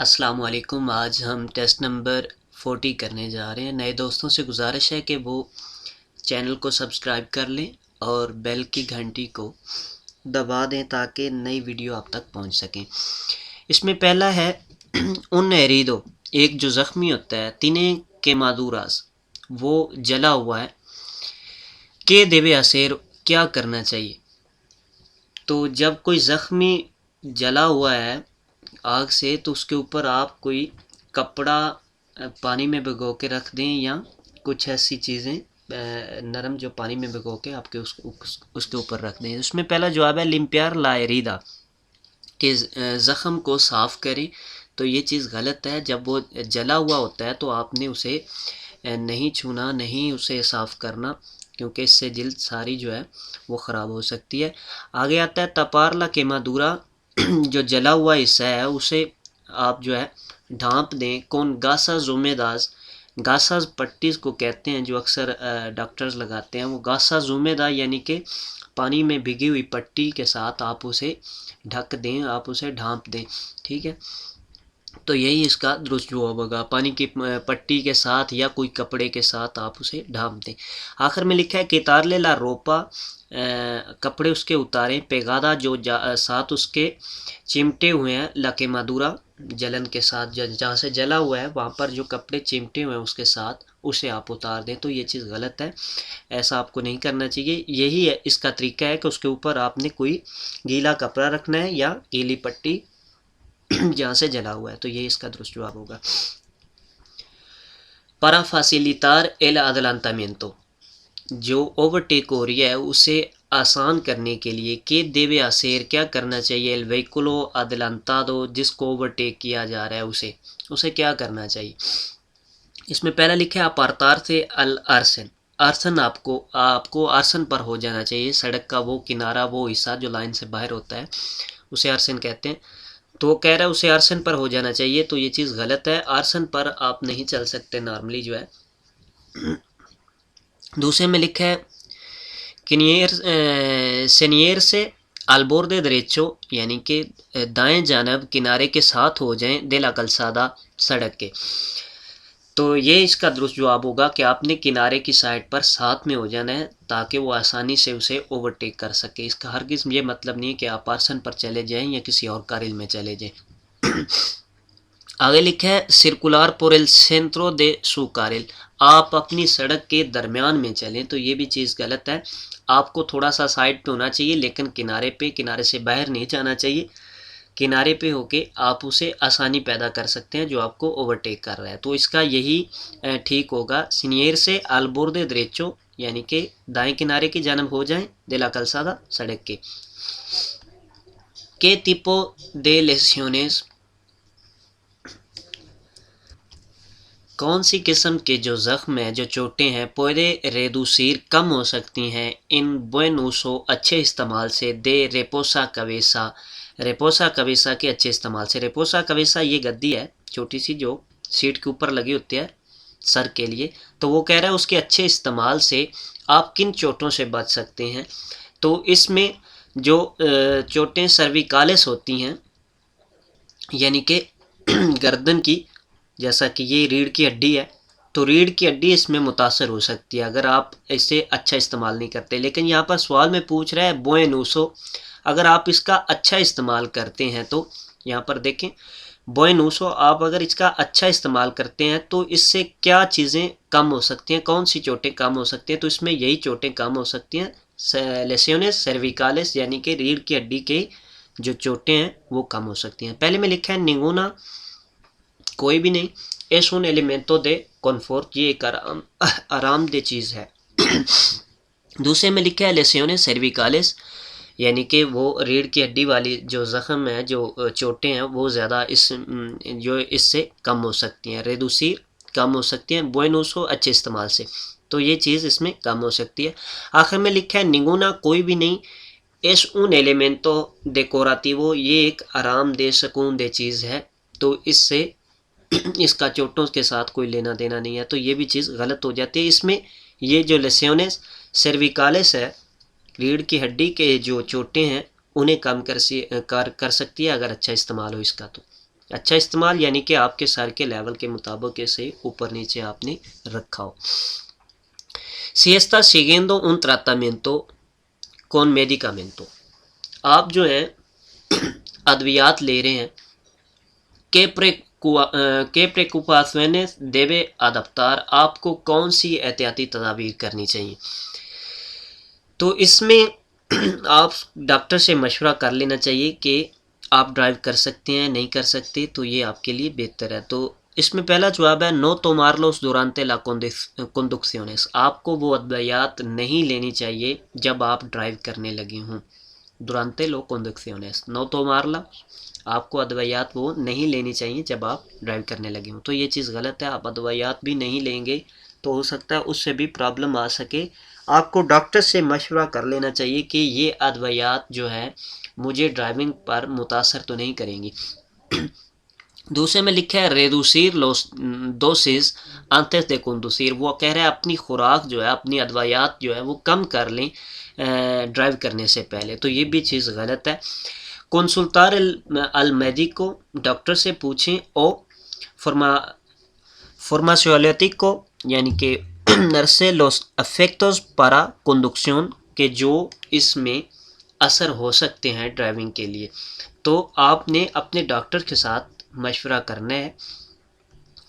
السلام علیکم۔ آج ہم ٹیسٹ نمبر 40 کرنے جا رہے ہیں۔ نئے دوستوں سے گزارش ہے کہ وہ چینل کو سبسکرائب کر لیں اور بیل کی گھنٹی کو دبا دیں تاکہ نئی ویڈیو آپ تک پہنچ سکیں۔ اس میں پہلا ہے ان ایریدو، ایک جو زخمی ہوتا ہے، تینے کے مادوراز، وہ جلا ہوا ہے، کہ دیوے اسیر، کیا کرنا چاہیے۔ تو جب کوئی زخمی جلا ہوا ہے آگ سے تو اس کے اوپر آپ کوئی کپڑا پانی میں بھگو کے رکھ دیں یا کچھ ایسی چیزیں نرم جو پانی میں بھگو کے آپ کے اس کے اوپر رکھ دیں۔ اس میں پہلا جواب ہے لمپیار لا ایریدا، کہ زخم کو صاف کریں۔ تو یہ چیز غلط ہے، جب وہ جلا ہوا ہوتا ہے تو آپ نے اسے نہیں چھونا، نہیں اسے صاف کرنا، کیونکہ اس سے جلد ساری جو ہے وہ خراب ہو سکتی ہے۔ آگے آتا ہے تپار لا کیمادورا، جو جلا ہوا حصہ ہے اسے آپ جو ہے ڈھانپ دیں۔ کون گاسا زومیداز، گاساز پٹیز کو کہتے ہیں جو اکثر ڈاکٹرز لگاتے ہیں، وہ گاسا زومیدا یعنی کہ پانی میں بھگی ہوئی پٹی کے ساتھ آپ اسے ڈھک دیں، آپ اسے ڈھانپ دیں، ٹھیک ہے۔ تو یہی اس کا درست جواب ہوگا، پانی کی پٹی کے ساتھ یا کوئی کپڑے کے ساتھ آپ اسے ڈھانپ دیں۔ آخر میں لکھا ہے کیتارلے لا روپا، کپڑے اس کے اتاریں، پیگادا جو ساتھ اس کے چمٹے ہوئے ہیں، لکے مادورا جلن کے ساتھ، جہاں سے جلا ہوا ہے وہاں پر جو کپڑے چمٹے ہوئے ہیں اس کے ساتھ اسے آپ اتار دیں۔ تو یہ چیز غلط ہے، ایسا آپ کو نہیں کرنا چاہیے۔ یہی ہے اس کا طریقہ ہے کہ اس کے اوپر آپ نے کوئی گیلا کپڑا رکھنا ہے یا گیلی پٹی جہاں سے جلا ہوا ہے۔ تو یہ اس کا درست جواب ہوگا۔ para facilitar el adelantamiento، جو اوورٹیک ہو رہی ہے اسے آسان کرنے کے لیے، کہ دیوے hacer، کیا کرنا چاہیے، el vehículo adelantado، جس کو اوورٹیک کیا جا رہا ہے اسے کیا کرنا چاہیے۔ اس میں پہلا لکھا ہے اپارتار سے الارسن، آرسن آپ کو آرسن پر ہو جانا چاہیے، سڑک کا وہ کنارہ، وہ حصہ جو لائن سے باہر ہوتا ہے اسے آرسن کہتے ہیں۔ تو وہ کہہ رہا ہے اسے آرسن پر ہو جانا چاہیے، تو یہ چیز غلط ہے، آرسن پر آپ نہیں چل سکتے نارملی جو ہے۔ دوسرے میں لکھا ہے سینئر سے البوردے دریچو، یعنی کہ دائیں جانب کنارے کے ساتھ ہو جائیں، دے لا کلسادہ، سڑک کے۔ تو یہ اس کا درست جواب ہوگا کہ آپ نے کنارے کی سائڈ پر ساتھ میں ہو جانا ہے تاکہ وہ آسانی سے اسے اوورٹیک کر سکے۔ اس کا ہرگز یہ مطلب نہیں ہے کہ آپ آرسن پر چلے جائیں یا کسی اور کارل میں چلے جائیں۔ آگے لکھا ہے سرکولار پور el centro de su carril، آپ اپنی سڑک کے درمیان میں چلیں، تو یہ بھی چیز غلط ہے۔ آپ کو تھوڑا سا سائڈ پہ ہونا چاہیے لیکن کنارے سے باہر نہیں جانا چاہیے، کنارے پہ ہو کے آپ اسے آسانی پیدا کر سکتے ہیں جو آپ کو اوورٹیک کر رہا ہے۔ تو اس کا یہی ٹھیک ہوگا، سینئر سے البوردے دریچو، یعنی کہ دائیں کنارے کی جانب ہو جائیں، دے لا کلسادہ، سڑک کے۔ ¿Qué tipo de lesiones، کون سی قسم کے جو زخم ہیں، جو چوٹیں ہیں، پوئدے ریڈوسیر، کم ہو سکتی ہیں، ان بuen uso، اچھے استعمال سے، دے ریپوسا کویسا، ریپوسا کویسا کے اچھے استعمال سے۔ ریپوسا کویسا یہ گدی ہے چھوٹی سی جو سیٹ کے اوپر لگی ہوتی ہے سر کے لیے، تو وہ کہہ رہا ہے اس کے اچھے استعمال سے آپ کن چوٹوں سے بچ سکتے ہیں۔ تو اس میں جو چوٹیں سرویکالس ہوتی ہیں، یعنی کہ گردن کی، جیسا کہ یہ ریڑھ کی ہڈی ہے، تو ریڑھ کی ہڈی اس میں متاثر ہو سکتی ہے اگر آپ اسے اچھا استعمال نہیں کرتے۔ لیکن یہاں پر سوال میں پوچھ رہا ہے بوئن اوسو، اگر آپ اس کا اچھا استعمال کرتے ہیں تو یہاں پر دیکھیں بوئن اوسو، آپ اگر اس کا اچھا استعمال کرتے ہیں تو اس سے کیا چیزیں کم ہو سکتی ہیں، کون سی چوٹیں کم ہو سکتی ہیں۔ تو اس میں یہی چوٹیں کم ہو سکتی ہیں، لیسیونس سرویکالس، یعنی کہ ریڑھ کی ہڈی کے جو چوٹیں ہیں وہ کم ہو سکتی ہیں۔ پہلے میں لکھا ہے نگونا، کوئی بھی نہیں، es un elemento de confort، یہ ایک آرام دہ چیز ہے۔ دوسرے میں لکھا ہے لیسیونس سرویکالس، یعنی کہ وہ ریڑھ کی ہڈی والی جو زخم ہے، جو چوٹیں ہیں، وہ زیادہ اس سے کم ہو سکتی ہیں، ریڈوسیر، کم ہو سکتی ہیں، بوئن اوسو، اچھے استعمال سے، تو یہ چیز اس میں کم ہو سکتی ہے۔ آخر میں لکھا ہے نگونا، کوئی بھی نہیں، es un elemento decorativo، یہ ایک آرام دہ سکون دہ چیز ہے، تو اس سے اس کا چوٹوں کے ساتھ کوئی لینا دینا نہیں ہے، تو یہ بھی چیز غلط ہو جاتی ہے۔ اس میں یہ جو لیسیونس سرویکالس ہے، ریڑھ کی ہڈی کے جو چوٹیں ہیں انہیں کم کر سکتی ہے اگر اچھا استعمال ہو اس کا، تو اچھا استعمال یعنی کہ آپ کے سر کے لیول کے مطابق اسے اوپر نیچے آپ نے رکھا ہو. Si está siguiendo un tratamiento con medicamento. آپ جو ہیں ادویات لے رہے ہیں. ¿Qué preocupaciones debe adoptar؟ آپ کو کون سی احتیاطی تدابیر کرنی چاہیے؟ تو اس میں آپ ڈاکٹر سے مشورہ کر لینا چاہیے کہ آپ ڈرائیو کر سکتے ہیں نہیں کر سکتے، تو یہ آپ کے لیے بہتر ہے. تو اس میں پہلا جواب ہے نو tomarlos durante la conducciones. آپ کو وہ ادویات نہیں لینی چاہیے جب آپ ڈرائیو کرنے لگے ہوں. durante las conducciones no tomarla، آپ کو ادویات وہ نہیں لینی چاہیے جب آپ ڈرائیو کرنے لگے ہوں. تو یہ چیز غلط ہے. آپ ادویات بھی نہیں لیں گے تو ہو سکتا ہے اس سے بھی پرابلم آ سکے. آپ کو ڈاکٹر سے مشورہ کر لینا چاہیے کہ یہ ادویات جو ہے مجھے ڈرائیونگ پر متاثر تو نہیں کریں گی. دوسرے میں لکھا ہے ریڈوسیر لوس دوسز antes de conducir. وہ کہہ رہے ہیں اپنی خوراک جو ہے اپنی ادویات جو ہے وہ کم کر لیں ڈرائیو کرنے سے پہلے. تو یہ بھی چیز غلط ہے. کنسلتار المیڈیکو، ڈاکٹر سے پوچھیں. او فارماسیولیٹیکو یعنی کہ نرسے لوس افیکٹوس پارا کنڈکشن، کہ جو اس میں اثر ہو سکتے ہیں ڈرائیونگ کے لیے. تو آپ نے اپنے ڈاکٹر کے ساتھ مشورہ کرنا ہے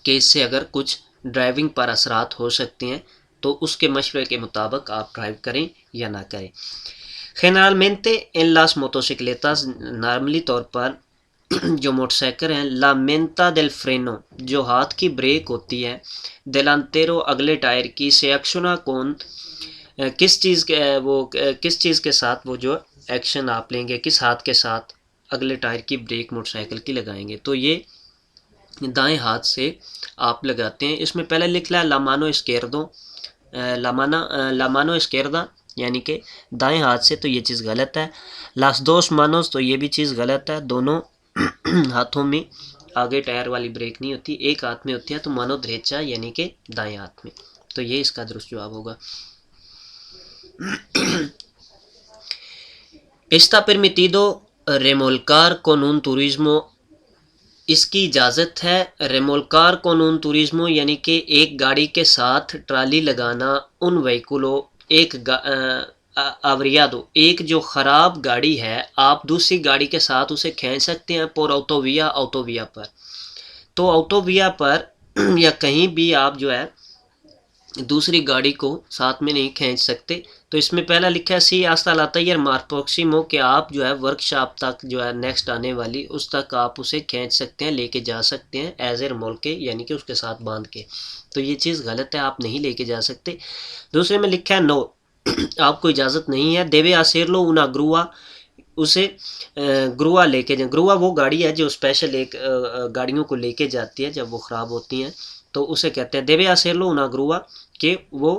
کہ اس سے اگر کچھ ڈرائیونگ پر اثرات ہو سکتے ہیں تو اس کے مشورے کے مطابق آپ ڈرائیو کریں یا نہ کریں. Generalmente en las motocicletas، normally طور پر جو موٹر سائیکل ہیں، la menta del freno، جو ہاتھ کی بریک ہوتی ہے، delantero اگلے ٹائر کی، se acciona con، کس چیز کے ساتھ وہ جو ایکشن آپ لیں گے، کس ہاتھ کے ساتھ اگلے ٹائر کی بریک موٹر سائیکل کی لگائیں گے. تو یہ دائیں ہاتھ سے آپ لگاتے ہیں. اس میں پہلے لکھ لا la mano izquierdo، la mano izquierda یعنی کہ دائیں ہاتھ سے، تو یہ چیز غلط ہے. las dos manos، تو یہ بھی چیز غلط ہے. دونوں ہاتھوں میں آگے ٹائر والی بریک نہیں ہوتی، ایک ہاتھ میں ہوتی ہے. تو mano derecha یعنی کہ دائیں ہاتھ میں. تو یہ اس کا درست جواب ہوگا. está permitido remolcar con un turismo، اس کی اجازت ہے ریمولکار con un turismo یعنی کہ ایک گاڑی کے ساتھ ٹرالی لگانا، ان وہیکلوں ایک آوریادو، ایک جو خراب گاڑی ہے آپ دوسری گاڑی کے ساتھ اسے کھینچ سکتے ہیں پر آٹوویا پر. تو آٹوویا پر یا کہیں بھی آپ جو ہے دوسری گاڑی کو ساتھ میں نہیں کھینچ سکتے. تو اس میں پہلا لکھا ہے سی hasta la taller más próximo، کہ آپ جو ہے ورک شاپ تک جو ہے نیکسٹ آنے والی اس تک آپ اسے کھینچ سکتے ہیں، لے کے جا سکتے ہیں ایز اے رمول کے یعنی کہ اس کے ساتھ باندھ کے. تو یہ چیز غلط ہے، آپ نہیں لے کے جا سکتے. دوسرے میں لکھا ہے نو، آپ کو اجازت نہیں ہے. دیوے hacerlo una grúa، اسے گروا لے کے جائیں. گروا وہ گاڑی ہے جو اسپیشل ایک گاڑیوں کو لے کے جاتی ہے جب وہ خراب ہوتی ہیں، تو اسے کہتے ہیں دیوے hacerlo una grúa، کہ وہ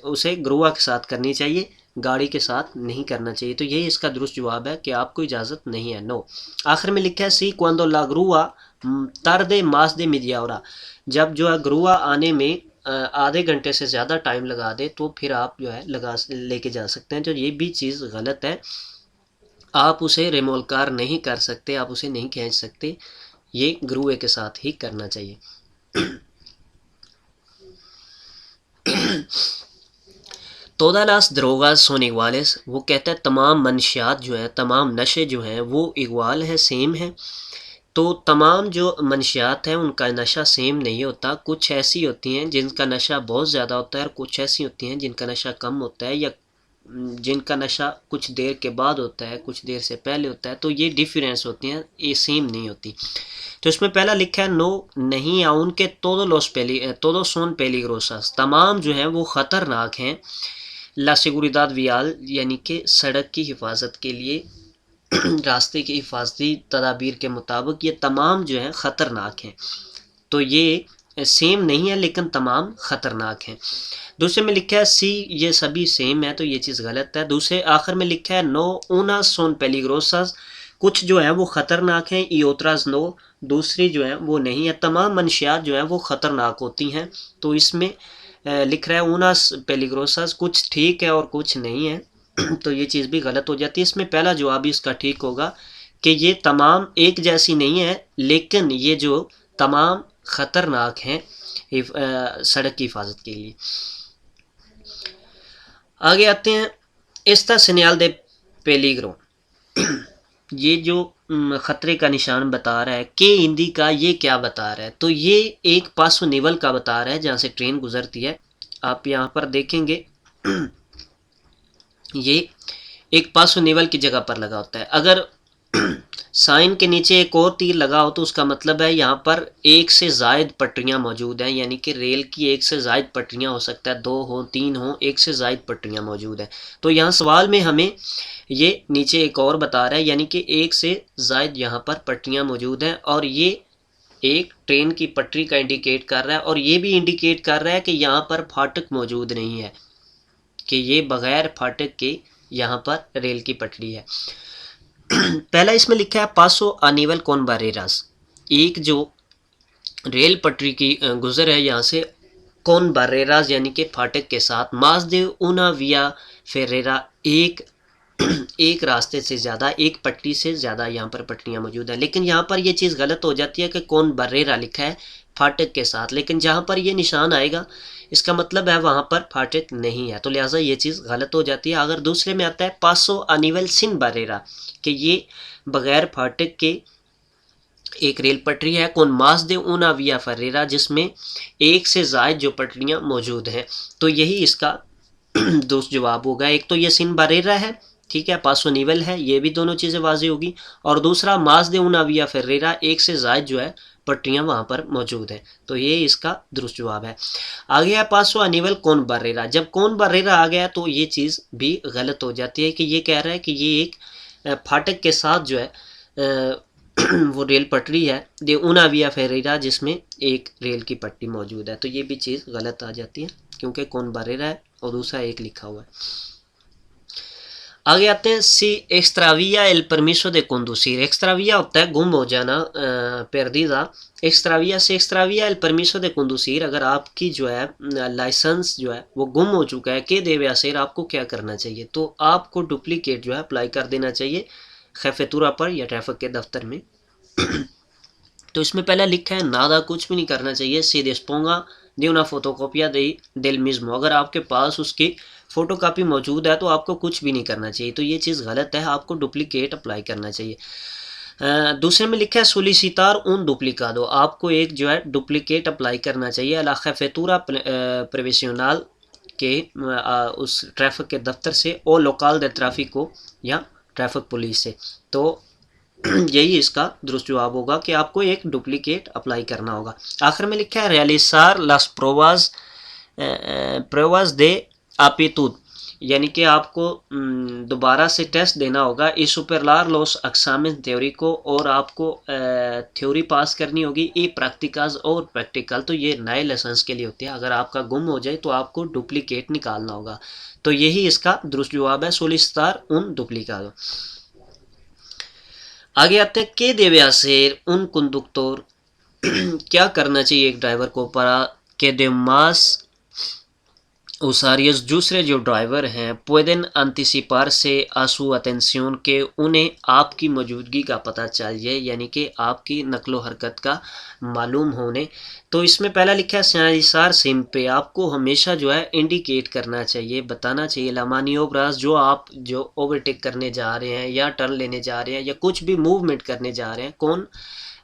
اسے گروا کے ساتھ کرنی چاہیے، گاڑی کے ساتھ نہیں کرنا چاہیے. تو یہی اس کا درست جواب ہے کہ آپ کو اجازت نہیں ہے. نو. آخر میں لکھا ہے سی cuando la grúa tarde más de media hora، جب جو ہے گروا آنے میں آدھے گھنٹے سے زیادہ ٹائم لگا دے تو پھر آپ جو ہے لے کے جا سکتے ہیں. تو یہ بھی چیز غلط ہے، آپ اسے ریمولکار نہیں کر سکتے، آپ اسے نہیں کھینچ سکتے، یہ گروے کے ساتھ ہی کرنا چاہیے. todas las drogas son iguales، وہ کہتا ہے تمام منشیات جو ہیں، تمام نشے جو ہیں وہ اگوال ہیں، سیم ہیں. تو تمام جو منشیات ہیں ان کا نشہ سیم نہیں ہوتا. کچھ ایسی ہوتی ہیں جن کا نشہ بہت زیادہ ہوتا ہے اور کچھ ایسی ہوتی ہیں جن کا نشہ کم ہوتا ہے، یا جن کا نشہ کچھ دیر کے بعد ہوتا ہے، کچھ دیر سے پہلے ہوتا ہے. تو یہ ڈیفرینس ہوتی ہیں، یہ سیم نہیں ہوتی. تو اس میں پہلا لکھا ہے نو، نہیں آؤن کے todos son peligrosas، تمام جو ہیں وہ خطرناک ہیں. la seguridad vial یعنی کہ سڑک کی حفاظت کے لیے، راستے کی حفاظتی تدابیر کے مطابق یہ تمام جو ہیں خطرناک ہیں. تو یہ سیم نہیں ہے لیکن تمام خطرناک ہیں. دوسرے میں لکھا ہے سی، یہ سبھی سیم ہے، تو یہ چیز غلط ہے. دوسرے آخر میں لکھا ہے نو unas son peligrosas، کچھ جو ہیں وہ خطرناک ہیں، y otras no، دوسری جو ہیں وہ نہیں ہے. تمام منشیات جو ہیں وہ خطرناک ہوتی ہیں. تو اس میں لکھ رہا ہے unas peligrosas، کچھ ٹھیک ہے اور کچھ نہیں ہے. تو یہ چیز بھی غلط ہو جاتی ہے. اس میں پہلا جواب بھی اس کا ٹھیک ہوگا کہ یہ تمام ایک جیسی نہیں ہے، لیکن یہ جو تمام خطرناک ہیں سڑک کی حفاظت کے لیے۔ آگے آتے ہیں ایستا سینیال دے پیلیگرو، یہ جو خطرے کا نشان بتا رہا ہے کہ ہندی کا یہ کیا بتا رہا ہے، تو یہ ایک پاسو نیول کا بتا رہا ہے جہاں سے ٹرین گزرتی ہے۔ آپ یہاں پر دیکھیں گے یہ ایک پاسو نیول کی جگہ پر لگا ہوتا ہے۔ اگر سائن کے نیچے ایک اور تیر لگا ہو تو اس کا مطلب ہے یہاں پر ایک سے زائد پٹریاں موجود ہیں، یعنی کہ ریل کی ایک سے زائد پٹریاں ہو سکتا ہے، 2 ہوں 3 ہوں، ایک سے زائد پٹریاں موجود ہیں۔ تو یہاں سوال میں ہمیں یہ نیچے ایک اور بتا رہا ہے، یعنی کہ ایک سے زائد یہاں پر پٹریاں موجود ہیں، اور یہ ایک ٹرین کی پٹری کا انڈیکیٹ کر رہا ہے، اور یہ بھی انڈیکیٹ کر رہا ہے کہ یہاں پر پھاٹک موجود نہیں ہے، کہ یہ بغیر پھاٹک کے یہاں پر ریل کی پٹری ہے۔ پہلا اس میں لکھا ہے پاسو انیول کون باریراز، ایک جو ریل پٹری کی گزر ہے یہاں سے کون باریراز یعنی کہ پھاٹک کے ساتھ، ماز دے اونا ویا فیریرا، ایک راستے سے زیادہ، ایک پٹری سے زیادہ یہاں پر پٹریاں موجود ہیں۔ لیکن یہاں پر یہ چیز غلط ہو جاتی ہے کہ کون باریرا لکھا ہے پھاٹک کے ساتھ، لیکن جہاں پر یہ نشان آئے گا اس کا مطلب ہے وہاں پر پھاٹک نہیں ہے، تو لہٰذا یہ چیز غلط ہو جاتی ہے۔ اگر دوسرے میں آتا ہے پاسو انیول سن باریرا، کہ یہ بغیر پھاٹک کے ایک ریل پٹری ہے، کون ماس دے اونا ویا فریرا، جس میں ایک سے زائد جو پٹریاں موجود ہیں، تو یہی اس کا دوست جواب ہوگا۔ ایک تو یہ سن باریرا ہے، ٹھیک ہے، پاسو نیول ہے، یہ بھی دونوں چیزیں واضح ہوگی، اور دوسرا ماس دے اونا ویا فریرا، ایک سے زائد جو ہے پٹریاں وہاں پر موجود ہیں، تو یہ اس کا درست جواب ہے۔ آگے ہے پاسو انیول کون باریرا، جب کون باریرا آ گیا تو یہ چیز بھی غلط ہو جاتی ہے کہ یہ کہہ رہا ہے کہ یہ ایک پھاٹک کے ساتھ جو ہے وہ ریل پٹری ہے، دے اونا ویا فیریرا، جس میں ایک ریل کی پٹری موجود ہے، تو یہ بھی چیز غلط آ جاتی ہے کیونکہ کون باریرا ہے اور دوسرا ایک لکھا ہوا ہے۔ آگے آتے ہیں سی ایکستراویا ایل پرمیسو دے کندوسیر، ایکستراویا ہوتا ہے گم ہو جانا، پردیدہ، ایکستراویا سے ایکستراویا ایل پرمیسو دے کندوسیر، اگر آپ کی جو ہے لائسنس جو ہے وہ گم ہو چکا ہے کہ دیوے اسیر، آپ کو کیا کرنا چاہیے، تو آپ کو ڈپلیکیٹ جو ہے اپلائی کر دینا چاہیے خیفتورا پر یا ٹریفک کے دفتر میں۔ تو اس میں پہلا لکھا ہے نادا، کچھ بھی نہیں کرنا چاہیے، سی ڈسپونگا دی una fotocopia del mismo، اگر آپ کے پاس اس کی فوٹو کاپی موجود ہے تو آپ کو کچھ بھی نہیں کرنا چاہیے، تو یہ چیز غلط ہے، آپ کو ڈپلیکیٹ اپلائی کرنا چاہیے۔ دوسرے میں لکھا ہے سولیسیتار اون ڈپلیکادو، آپ کو ایک جو ہے ڈپلیکیٹ اپلائی کرنا چاہیے الاخیفتورا پرویشنال کے اس ٹریفک کے دفتر سے، او لوکال دے ٹریفیکو یا ٹریفک پولیس سے، تو یہی اس کا درست جواب ہوگا کہ آپ کو ایک ڈپلیکیٹ اپلائی کرنا ہوگا۔ آخر میں لکھا ہے ریالیسار لاس پروواز دے آپیتود، یعنی کہ آپ کو دوبارہ سے ٹیسٹ دینا ہوگا ای سپرلار لوس ایگزامن تھیوری کو، اور آپ کو تھیوری پاس کرنی ہوگی، ای پریکٹیکلز اور پریکٹیکل، تو یہ نئے لیسنس کے لیے ہوتے ہیں، اگر آپ کا گم ہو جائے تو آپ کو ڈپلیکیٹ نکالنا ہوگا، تو یہی اس کا درست جواب ہے سولیسیتار اون ڈپلیکادو۔ آگے آتے ہیں کہ دیوے اسیر ان کنڈکٹور، کیا کرنا چاہیے ایک ڈرائیور کو، پرا کہ دیماس usuarios دوسرے جو ڈرائیور ہیں pueden anticipar سے آسو atención، کہ انہیں آپ کی موجودگی کا پتہ چل جائے، یعنی کہ آپ کی نقل و حرکت کا معلوم ہونے۔ تو اس میں پہلا لکھا ہے سینالیسار سیمپے، آپ کو ہمیشہ جو ہے انڈیکیٹ کرنا چاہیے، بتانا چاہیے لامانی اوبراز، جو آپ جو اوورٹیک کرنے جا رہے ہیں یا ٹرن لینے جا رہے ہیں یا کچھ بھی موومنٹ کرنے جا رہے ہیں، کون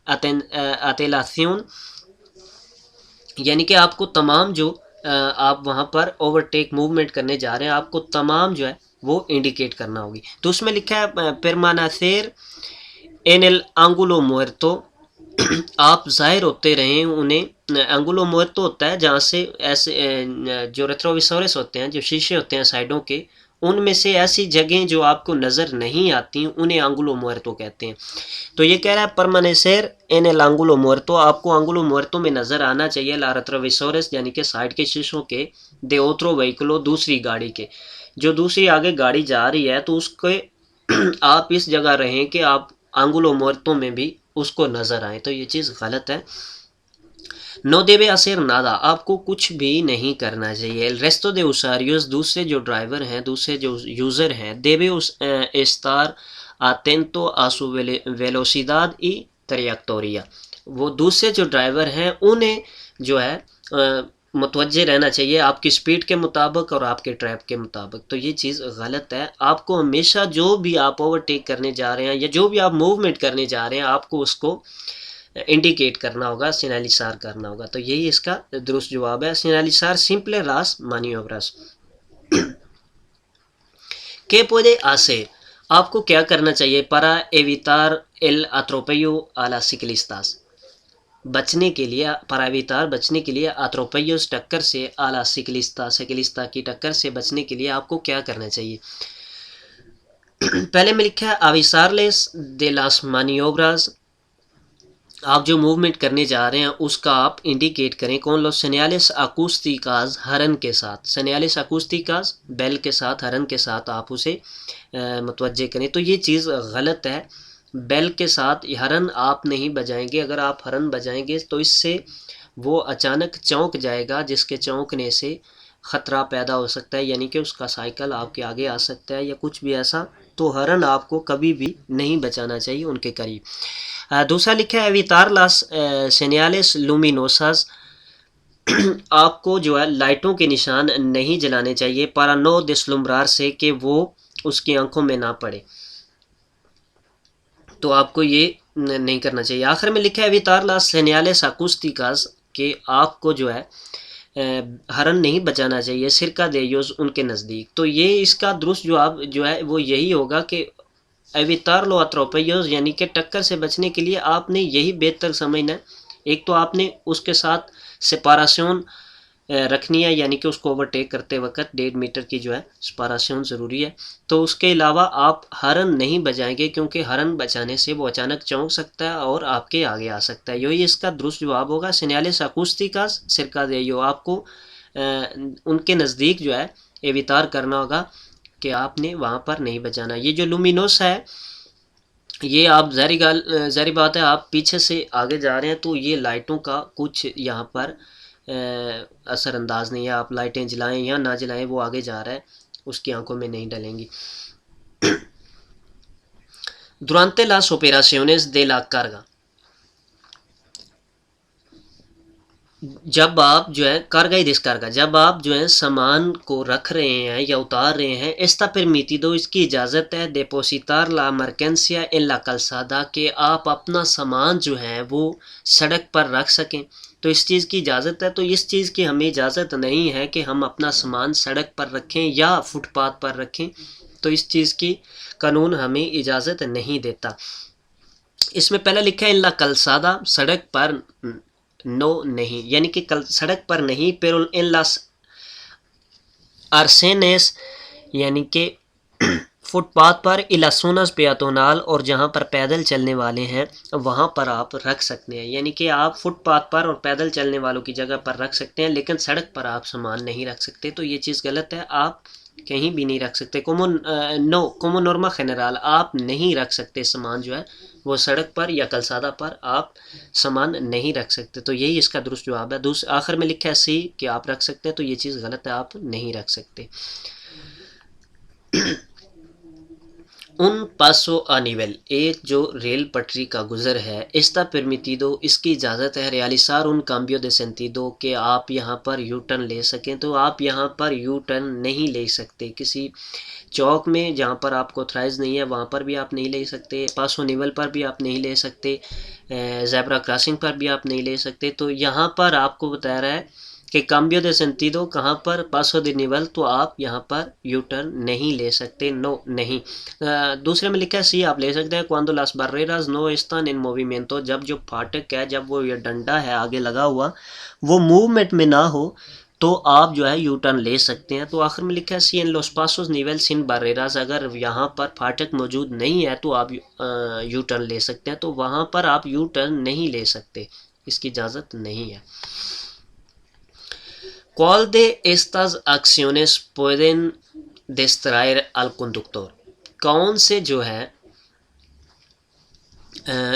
اتیلاسیون، یعنی کہ آپ کو تمام جو آپ وہاں پر اوورٹیک موومنٹ کرنے جا رہے ہیں، آپ کو تمام جو ہے وہ انڈیکیٹ کرنا ہوگی۔ تو اس میں لکھا ہے پرماناسیر این ایل آنگولو موئرتو، آپ ظاہر ہوتے رہیں انہیں، انگولو موئرتو ہوتا ہے جہاں سے ایسے جو ریٹروویسورس ہوتے ہیں، جو شیشے ہوتے ہیں سائڈوں کے، ان میں سے ایسی جگہیں جو آپ کو نظر نہیں آتی انہیں انگولو موئرتو کہتے ہیں۔ تو یہ کہہ رہا ہے پرمانیسر ان el ángulo muerto، آپ کو انگولو موئرتو میں نظر آنا چاہیے لا ریٹروویسورس، یعنی کہ سائڈ کے شیشوں کے، دے اوترو وہیکلو، دوسری گاڑی کے، جو دوسری آگے گاڑی جا رہی ہے تو اس کے آپ اس جگہ رہیں کہ آپ انگولو موئرتو میں بھی اس کو نظر آئیں، تو یہ چیز غلط ہے۔ نو دیوے اسیر نادا، آپ کو کچھ بھی نہیں کرنا چاہیے۔ el resto de usuarios، دوسرے جو ڈرائیور ہیں، دوسرے جو یوزر ہیں، دیوے اس star atento a su velocidad y trayectoria. وہ دوسرے جو ڈرائیور ہیں انہیں جو ہے متوجہ رہنا چاہیے آپ کی سپیڈ کے مطابق اور آپ کے ٹریپ کے مطابق. تو یہ چیز غلط ہے. آپ کو ہمیشہ جو بھی آپ اوورٹیک کرنے جا رہے ہیں یا جو بھی آپ موومنٹ کرنے جا رہے ہیں آپ کو اس کو انڈیکیٹ کرنا ہوگا, سینالیزار کرنا ہوگا. تو یہی اس کا درست جواب ہے. سینالیزار simple las maniobras. ¿Qué puede hacer? آپ کو کیا کرنا چاہیے para evitar el atropello a las ciclistas. بچنے کے لیے para evitar بچنے کے لیے atropellos ٹکر سے a las ciclistas سیکلستا کی ٹکر سے بچنے کے لیے آپ کو کیا کرنا چاہیے. پہلے میں لکھا ہے avisarles de las maniobras. آپ جو موومنٹ کرنے جا رہے ہیں اس کا آپ انڈیکیٹ کریں. کون لو señales acústicas ہرن کے ساتھ. señales acústicas بیل کے ساتھ, ہرن کے ساتھ آپ اسے متوجہ کریں. تو یہ چیز غلط ہے. بیل کے ساتھ ہرن آپ نہیں بجائیں گے. اگر آپ ہرن بجائیں گے تو اس سے وہ اچانک چونک جائے گا جس کے چونکنے سے خطرہ پیدا ہو سکتا ہے, یعنی کہ اس کا سائیکل آپ کے آگے آ سکتا ہے یا کچھ بھی ایسا. تو ہرن آپ کو کبھی بھی نہیں بچانا چاہیے ان کے قریب. دوسرا لکھا ہے evitar las señales luminosas. آپ کو جو ہے لائٹوں کے نشان نہیں جلانے چاہیے para no deslumbrarse کہ وہ اس کی آنکھوں میں نہ پڑے. تو آپ کو یہ نہیں کرنا چاہیے. آخر میں لکھا ہے evitar las señales acústicas کہ آپ کو جو ہے ہرن نہیں بچانا چاہیے cerca de ellos ان کے نزدیک. تو یہ اس کا درست جواب جو ہے وہ یہی ہوگا کہ evitar los atropellos یعنی کہ ٹکر سے بچنے کے لیے آپ نے یہی بہتر سمجھنا ہے. ایک تو آپ نے اس کے ساتھ سپاراسیون رکھنی ہے, یعنی کہ اس کو اوورٹیک کرتے وقت 1.5 میٹر کی جو ہے سپاراسیون ضروری ہے. تو اس کے علاوہ آپ ہرن نہیں بجائیں گے کیونکہ ہرن بچانے سے وہ اچانک چونک سکتا ہے اور آپ کے آگے آ سکتا ہے. یہی اس کا درست جواب ہوگا señales acústicas cerca de ellos. آپ کو ان کے نزدیک جو ہے ایویتار کرنا ہوگا کہ آپ نے وہاں پر نہیں بچانا. یہ جو لومینوس ہے یہ آپ ظاہری بات ہے آپ پیچھے سے آگے جا رہے ہیں تو یہ لائٹوں کا کچھ یہاں پر اثر انداز نہیں ہے. آپ لائٹیں جلائیں یا نہ جلائیں وہ آگے جا رہا ہے, اس کی آنکھوں میں نہیں ڈلیں گی. durante las operaciones de la carga. جب آپ جو ہے کارگا y descarga جب آپ جو ہے سامان کو رکھ رہے ہیں یا اتار رہے ہیں está permitido اس کی اجازت ہے depositar la mercancía en la calzada کہ آپ اپنا سامان جو ہے وہ سڑک پر رکھ سکیں. تو اس چیز کی اجازت ہے. تو اس چیز کی ہمیں اجازت نہیں ہے کہ ہم اپنا سامان سڑک پر رکھیں یا فٹ پاتھ پر رکھیں. تو اس چیز کی قانون ہمیں اجازت نہیں دیتا. اس میں پہلے لکھا ہے ان لا calzada سڑک پر نو نہیں, یعنی کہ سڑک پر نہیں. pero en las arcenes یعنی کہ فٹ پاتھ پر y las zonas peatonal اور جہاں پر پیدل چلنے والے ہیں وہاں پر آپ رکھ سکتے ہیں. یعنی کہ آپ فٹ پاتھ پر اور پیدل چلنے والوں کی جگہ پر رکھ سکتے ہیں لیکن سڑک پر آپ سامان نہیں رکھ سکتے. تو یہ چیز غلط ہے. آپ کہیں بھی نہیں رکھ سکتے. como norma general آپ نہیں رکھ سکتے سامان جو ہے وہ سڑک پر یا کلسادہ پر آپ سامان نہیں رکھ سکتے. تو یہی اس کا درست جواب ہے. آخر میں لکھا ہے سی کہ آپ رکھ سکتے ہیں. تو یہ چیز غلط ہے, آپ نہیں رکھ سکتے. un paso a nivel ایک جو ریل پٹری کا گزر ہے está permitido اس کی اجازت ہے realizar un cambio de sentido کہ آپ یہاں پر یو ٹرن لے سکیں. تو آپ یہاں پر یو ٹرن نہیں لے سکتے. کسی چوک میں جہاں پر آپ کو اتھرائز نہیں ہے وہاں پر بھی آپ نہیں لے سکتے. پاسو نیول پر بھی آپ نہیں لے سکتے. زیبرا کراسنگ پر بھی آپ نہیں لے سکتے. تو یہاں پر آپ کو بتا رہا ہے کہ کامبیو دے سینٹیدو کہاں پر پاسو دی نیول تو آپ یہاں پر یو ٹرن نہیں لے سکتے. نو نہیں. دوسرے میں لکھا ہے سی آپ لے سکتے ہیں. cuando las barreras no están en movimiento جب جو پھاٹک ہے جب وہ یہ ڈنڈا ہے آگے لگا ہوا وہ موومنٹ میں نہ ہو تو آپ جو ہے یو ٹرن لے سکتے ہیں. تو آخر میں لکھا ہے سی ان لوس پاسوس نیول سن barreras اگر یہاں پر پھاٹک موجود نہیں ہے تو آپ یو ٹرن لے سکتے ہیں. تو وہاں پر آپ یو ٹرن نہیں لے سکتے, اس کی اجازت نہیں ہے. ¿Cuál de estas acciones pueden distraer al conductor? کون سے جو ہے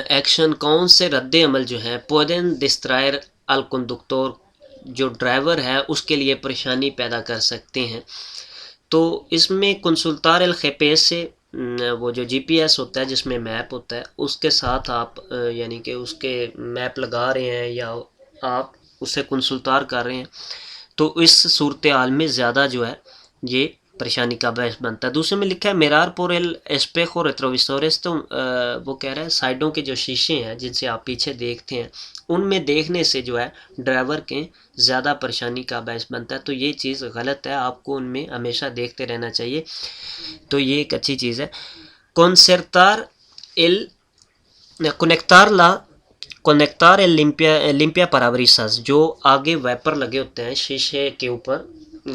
ایکشن کون سے رد عمل جو ہے pueden distraer al conductor جو ڈرائیور ہے اس کے لیے پریشانی پیدا کر سکتے ہیں. تو اس میں کنسلتار الخپیس سے وہ جو جی پی ایس ہوتا ہے جس میں میپ ہوتا ہے اس کے ساتھ آپ یعنی کہ اس کے میپ لگا رہے ہیں یا آپ اسے کنسلتار کر رہے ہیں تو اس صورتحال میں زیادہ جو ہے یہ پریشانی کا باعث بنتا ہے۔ دوسرے میں لکھا ہے میرار por el espejo retrovisores، تو وہ کہہ رہا ہے سائڈوں کے جو شیشے ہیں جن سے آپ پیچھے دیکھتے ہیں ان میں دیکھنے سے جو ہے ڈرائیور کے زیادہ پریشانی کا باعث بنتا ہے، تو یہ چیز غلط ہے، آپ کو ان میں ہمیشہ دیکھتے رہنا چاہیے، تو یہ ایک اچھی چیز ہے۔ کنسرتار el conectar el limpia parabrisas، جو آگے ویپر لگے ہوتے ہیں شیشے کے اوپر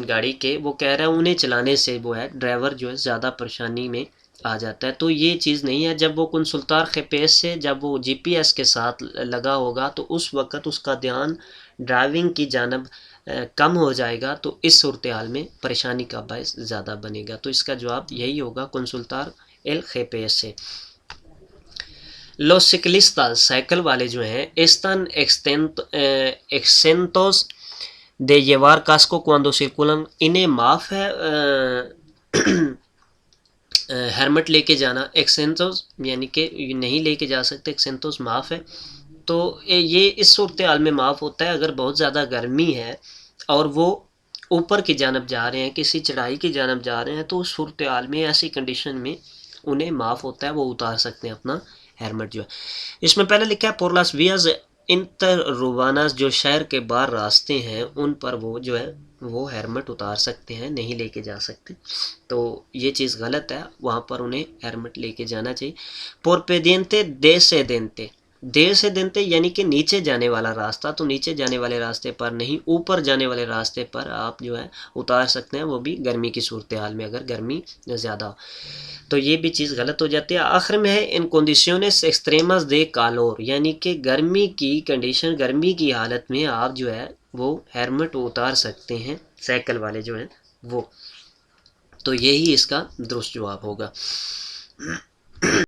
گاڑی کے، وہ کہہ رہا ہے انہیں چلانے سے وہ ہے ڈرائیور جو ہے زیادہ پریشانی میں آ جاتا ہے، تو یہ چیز نہیں ہے۔ جب وہ کنسلتار خپیس سے جب وہ جی پی ایس کے ساتھ لگا ہوگا تو اس وقت اس کا دھیان ڈرائیونگ کی جانب کم ہو جائے گا، تو اس صورتحال میں پریشانی کا باعث زیادہ بنے گا، تو اس کا جواب یہی ہوگا کنسلتار el GPS سے۔ Los ciclistas، سائیکل والے جو ہیں están exentos de llevar casco cuando circulan، انہیں معاف ہے ہیلمٹ لے کے جانا، ایکسینٹوس یعنی کہ نہیں لے کے جا سکتے، ایکسینٹوس معاف ہے، تو یہ اس صورتحال میں معاف ہوتا ہے اگر بہت زیادہ گرمی ہے اور وہ اوپر کی جانب جا رہے ہیں، کسی چڑھائی کی جانب جا رہے ہیں، تو اس صورتحال میں ایسی کنڈیشن میں انہیں معاف ہوتا ہے، وہ اتار سکتے ہیں اپنا ہیلمٹ جو ہے۔ اس میں پہلے لکھا ہے por las vías interurbanas، جو شہر کے باہر راستے ہیں ان پر وہ جو ہے وہ ہیلمٹ اتار سکتے ہیں، نہیں لے کے جا سکتے، تو یہ چیز غلط ہے، وہاں پر انہیں ہیلمٹ لے کے جانا چاہیے۔ por pendiente de sedente، دیر سے دنتے یعنی کہ نیچے جانے والا راستہ، تو نیچے جانے والے راستے پر نہیں، اوپر جانے والے راستے پر آپ جو ہے اتار سکتے ہیں، وہ بھی گرمی کی صورتحال میں اگر گرمی زیادہ ہو، تو یہ بھی چیز غلط ہو جاتی ہے۔ آخر میں ہے ان کنڈیشنز ایکسٹریمز دے کالور، یعنی کہ گرمی کی کنڈیشن، گرمی کی حالت میں آپ جو ہے وہ ہیلمٹ اتار سکتے ہیں، سائیکل والے جو ہیں وہ، تو یہی اس کا درست جواب ہوگا۔